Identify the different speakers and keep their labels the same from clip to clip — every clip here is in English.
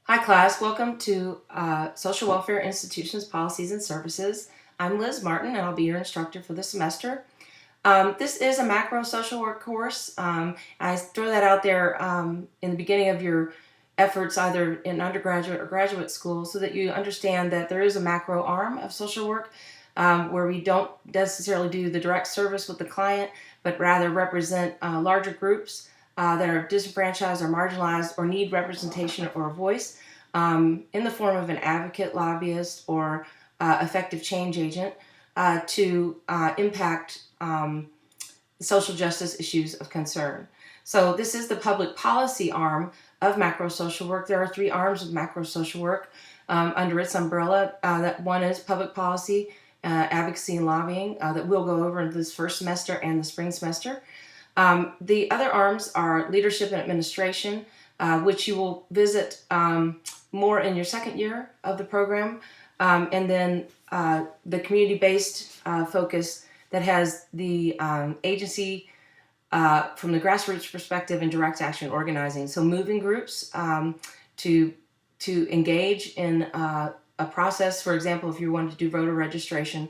Speaker 1: Hi class, welcome to Social Welfare Institutions, Policies and Services. I'm Liz Martin and I'll be your instructor for the semester. This is a macro social work course. I throw that out there in the beginning of your efforts either in undergraduate or graduate school so that you understand that there is a macro arm of social work where we don't necessarily do the direct service with the client, but rather represent larger groups that are disenfranchised or marginalized or need representation or a voice in the form of an advocate, lobbyist, or effective change agent to impact social justice issues of concern. So this is the public policy arm of macro social work. There are three arms of macro social work under its umbrella. That one is public policy, advocacy, and lobbying that we'll go over in this first semester and the spring semester. The other arms are leadership and administration, which you will visit more in your second year of the program, and then the community-based focus that has the agency from the grassroots perspective and direct action organizing. So moving groups to engage in a process. For example, if you wanted to do voter registration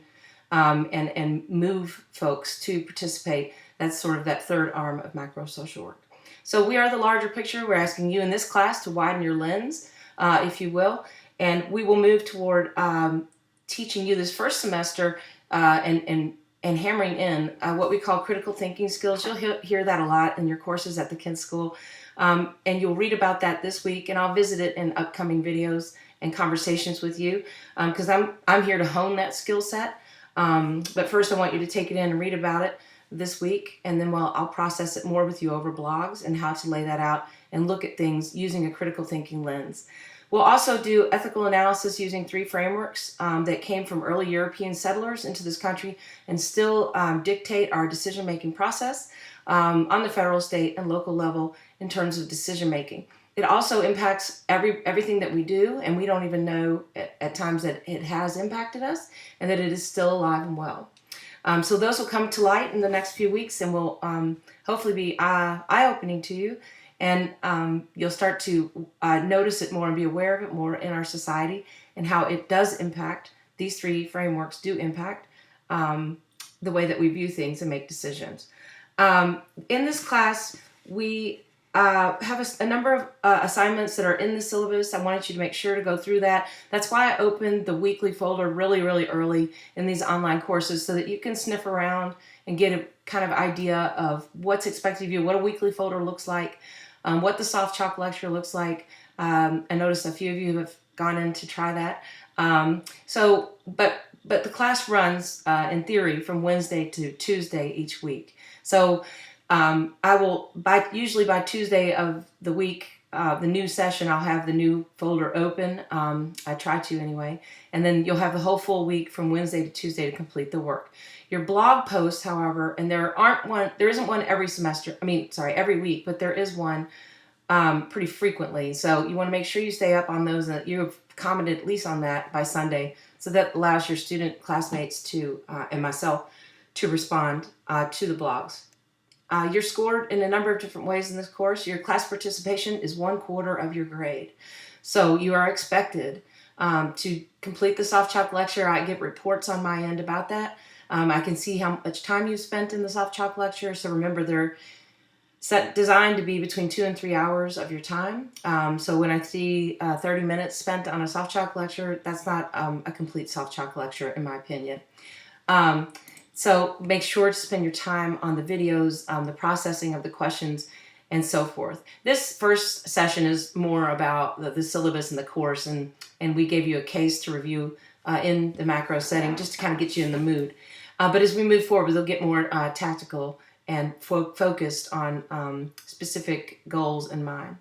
Speaker 1: and move folks to participate, that's sort of that third arm of macro social work. So we are the larger picture. We're asking you in this class to widen your lens, if you will, and we will move toward teaching you this first semester and hammering in what we call critical thinking skills. You'll hear that a lot in your courses at the Kent School, and you'll read about that this week, and I'll visit it in upcoming videos and conversations with you because I'm here to hone that skill set. But first I want you to take it in and read about it this week, and then I'll process it more with you over blogs and how to lay that out and look at things using a critical thinking lens. We'll also do ethical analysis using three frameworks that came from early European settlers into this country and still dictate our decision-making process on the federal, state, and local level in terms of decision-making. It also impacts everything that we do, and we don't even know at times that it has impacted us and that it is still alive and well. So those will come to light in the next few weeks and will hopefully be eye-opening to you, and you'll start to notice it more and be aware of it more in our society and how it does impact, these three frameworks do impact the way that we view things and make decisions. In this class, we have a number of assignments that are in the syllabus. I wanted you to make sure to go through that. That's why I opened the weekly folder really, really early in these online courses so that you can sniff around and get a kind of idea of what's expected of you, what a weekly folder looks like, what the soft chalk lecture looks like. I noticed a few of you have gone in to try that. But the class runs in theory from Wednesday to Tuesday each week. So I will, usually by Tuesday of the week, the new session, I'll have the new folder open. I try to anyway. And then you'll have the whole full week from Wednesday to Tuesday to complete the work. Your blog posts, however, and there isn't one every week, but there is one pretty frequently. So you want to make sure you stay up on those and that you have commented at least on that by Sunday. So that allows your student classmates to, and myself, to respond to the blogs. You're scored in a number of different ways in this course. Your class participation is 1/4 of your grade. So you are expected to complete the soft chalk lecture. I get reports on my end about that. I can see how much time you spent in the soft chalk lecture. So remember, they're designed to be between 2 and 3 hours of your time. So when I see 30 minutes spent on a soft chalk lecture, that's not a complete soft chalk lecture, in my opinion. So make sure to spend your time on the videos, the processing of the questions, and so forth. This first session is more about the syllabus and the course, and we gave you a case to review in the macro setting just to kind of get you in the mood. But as we move forward, they'll get more tactical and focused on specific goals in mind.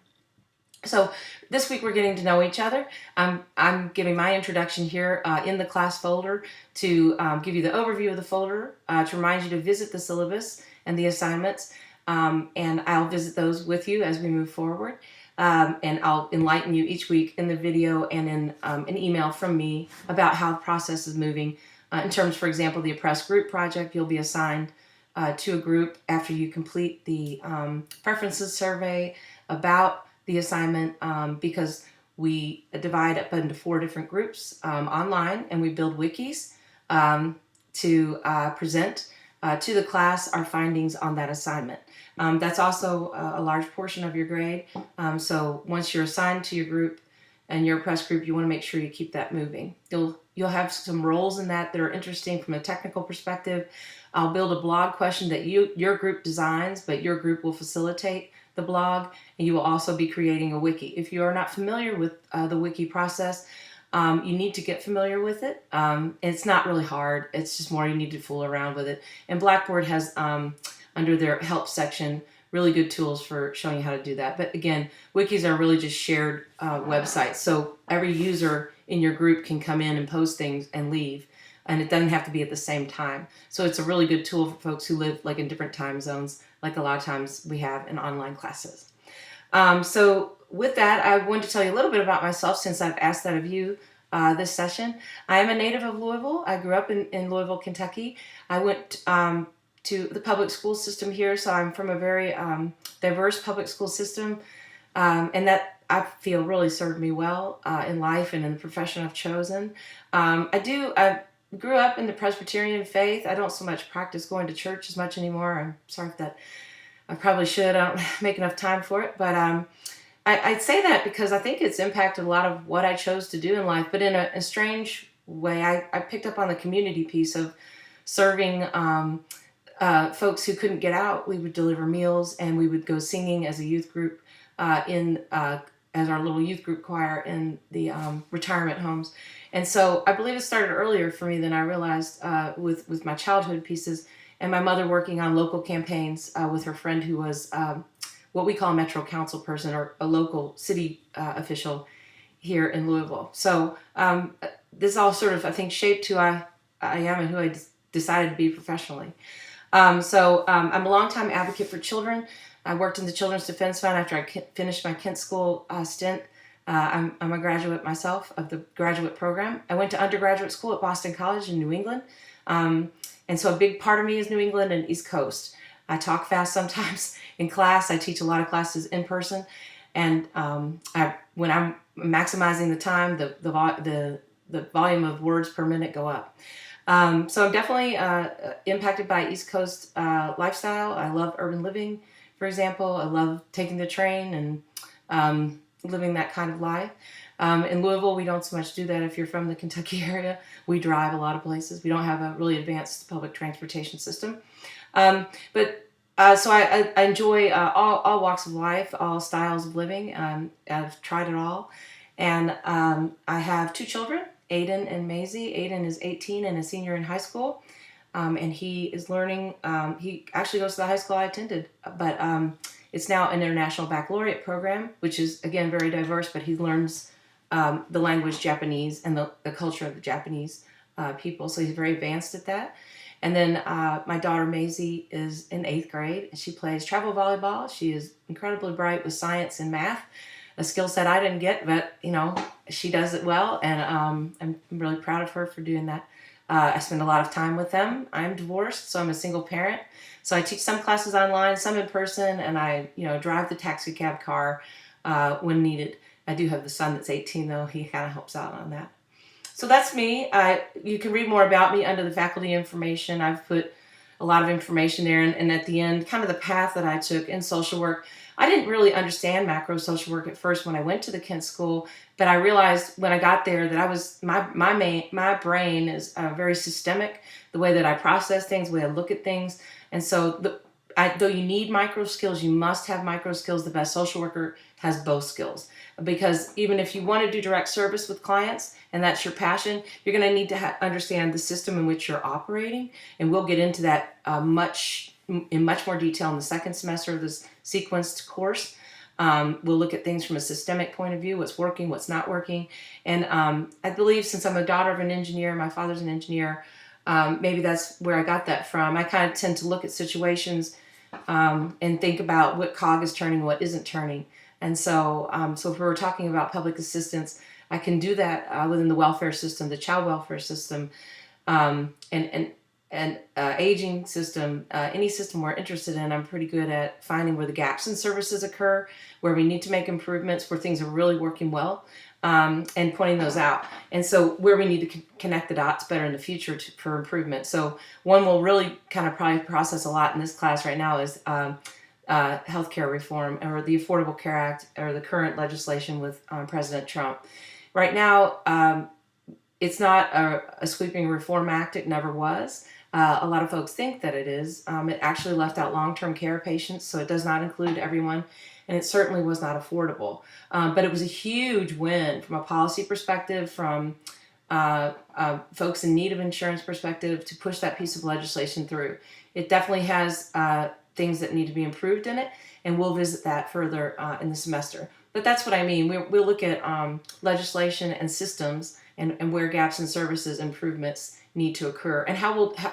Speaker 1: So this week we're getting to know each other. I'm giving my introduction here in the class folder to give you the overview of the folder, to remind you to visit the syllabus and the assignments, and I'll visit those with you as we move forward. And I'll enlighten you each week in the video and in an email from me about how the process is moving. In terms, for example, the Oppressed Group Project, you'll be assigned to a group after you complete the preferences survey about the assignment, because we divide up into 4 different groups online, and we build wikis to present to the class our findings on that assignment. That's also a large portion of your grade. So once you're assigned to your group and your press group, you want to make sure you keep that moving. You'll have some roles in that are interesting from a technical perspective. I'll build a blog question that your group designs, but your group will facilitate the blog, and you will also be creating a wiki. If you are not familiar with the wiki process, you need to get familiar with it. It's not really hard. It's just more you need to fool around with it. And Blackboard has, under their help section, really good tools for showing you how to do that. But again, wikis are really just shared websites. So every user in your group can come in and post things and leave. And it doesn't have to be at the same time. So it's a really good tool for folks who live like in different time zones, like a lot of times we have in online classes. So with that, I wanted to tell you a little bit about myself since I've asked that of you this session. I am a native of Louisville. I grew up in Louisville, Kentucky. I went to the public school system here, so I'm from a very diverse public school system, and that I feel really served me well in life and in the profession I've chosen. I grew up in the Presbyterian faith. I don't so much practice going to church as much anymore. I'm sorry for that. I probably should. I don't make enough time for it, but I'd say that because I think it's impacted a lot of what I chose to do in life, but in a strange way. I picked up on the community piece of serving folks who couldn't get out. We would deliver meals, and we would go singing as a youth group as our little youth group choir in the retirement homes. And so I believe it started earlier for me than I realized with my childhood pieces, and my mother working on local campaigns with her friend who was what we call a Metro Council person, or a local city official here in Louisville. So this all sort of, I think, shaped who I am and who I decided to be professionally. I'm a longtime advocate for children. I worked in the Children's Defense Fund after I finished my Kent School stint. I'm a graduate myself of the graduate program. I went to undergraduate school at Boston College in New England. And so a big part of me is New England and East Coast. I talk fast sometimes in class. I teach a lot of classes in person. And when I'm maximizing the time, the volume of words per minute go up. So I'm definitely impacted by East Coast lifestyle. I love urban living, for example. I love taking the train and living that kind of life. In Louisville, we don't so much do that. If you're from the Kentucky area, we drive a lot of places. We don't have a really advanced public transportation system. So I enjoy all walks of life, all styles of living. I've tried it all. And I have 2 children, Aiden and Maisie. Aiden is 18 and a senior in high school. And he is learning, he actually goes to the high school I attended, but it's now an international baccalaureate program, which is, again, very diverse, but he learns the language Japanese and the culture of the Japanese people. So he's very advanced at that. And then my daughter Maisie is in 8th grade. She plays travel volleyball. She is incredibly bright with science and math, a skill set I didn't get, but she does it well, and I'm really proud of her for doing that. I spend a lot of time with them. I'm divorced, so I'm a single parent. So I teach some classes online, some in person, and I drive the taxi cab car when needed. I do have the son that's 18, though. He kind of helps out on that. So that's me. You can read more about me under the faculty information. I've put a lot of information there, and at the end, kind of the path that I took in social work. I didn't really understand macro social work at first when I went to the Kent School, but I realized when I got there that I was my brain is very systemic, the way that I process things, the way I look at things, and so though you need micro skills, you must have micro skills. The best social worker has both skills, because even if you want to do direct service with clients and that's your passion, you're going to need to understand the system in which you're operating, and we'll get into that in much more detail in the second semester of this sequenced course. We'll look at things from a systemic point of view, what's working, what's not working. And I believe, since I'm a daughter of an engineer, my father's an engineer, maybe that's where I got that from. I kind of tend to look at situations and think about what cog is turning, what isn't turning. And so if we were talking about public assistance, I can do that within the welfare system, the child welfare system, and aging system, any system we're interested in, I'm pretty good at finding where the gaps in services occur, where we need to make improvements, where things are really working well, and pointing those out. And so where we need to connect the dots better in the future for improvement. So one we'll really kind of probably process a lot in this class right now is healthcare reform, or the Affordable Care Act, or the current legislation with President Trump. Right now, it's not a sweeping reform act. It never was. A lot of folks think that it is. It actually left out long-term care patients, so it does not include everyone, and it certainly was not affordable. But it was a huge win from a policy perspective, from folks in need of insurance perspective, to push that piece of legislation through. It definitely has things that need to be improved in it, and we'll visit that further in the semester. But that's what I mean. We'll look at legislation and systems, and where gaps in services improvements need to occur, and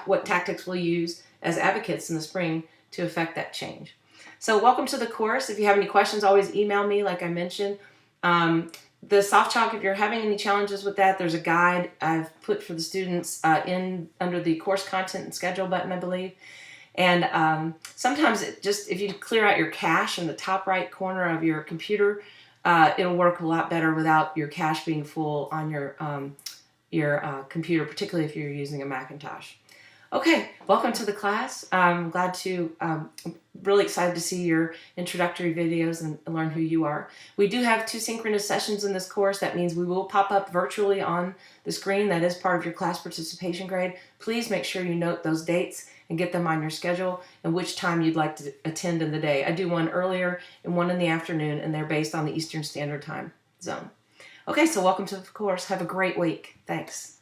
Speaker 1: what tactics we'll use as advocates in the spring to affect that change. So welcome to the course. If you have any questions, always email me, like I mentioned. The soft chalk, if you're having any challenges with that, there's a guide I've put for the students under the course content and schedule button, I believe. And sometimes if you clear out your cache in the top right corner of your computer, it'll work a lot better without your cache being full on your computer, particularly if you're using a Macintosh. Okay, welcome to the class. I'm really excited to see your introductory videos and learn who you are. We do have 2 synchronous sessions in this course. That means we will pop up virtually on the screen. That is part of your class participation grade. Please make sure you note those dates and get them on your schedule, and which time you'd like to attend in the day. I do one earlier and one in the afternoon, and they're based on the Eastern Standard Time zone. Okay, so welcome to the course. Have a great week. Thanks.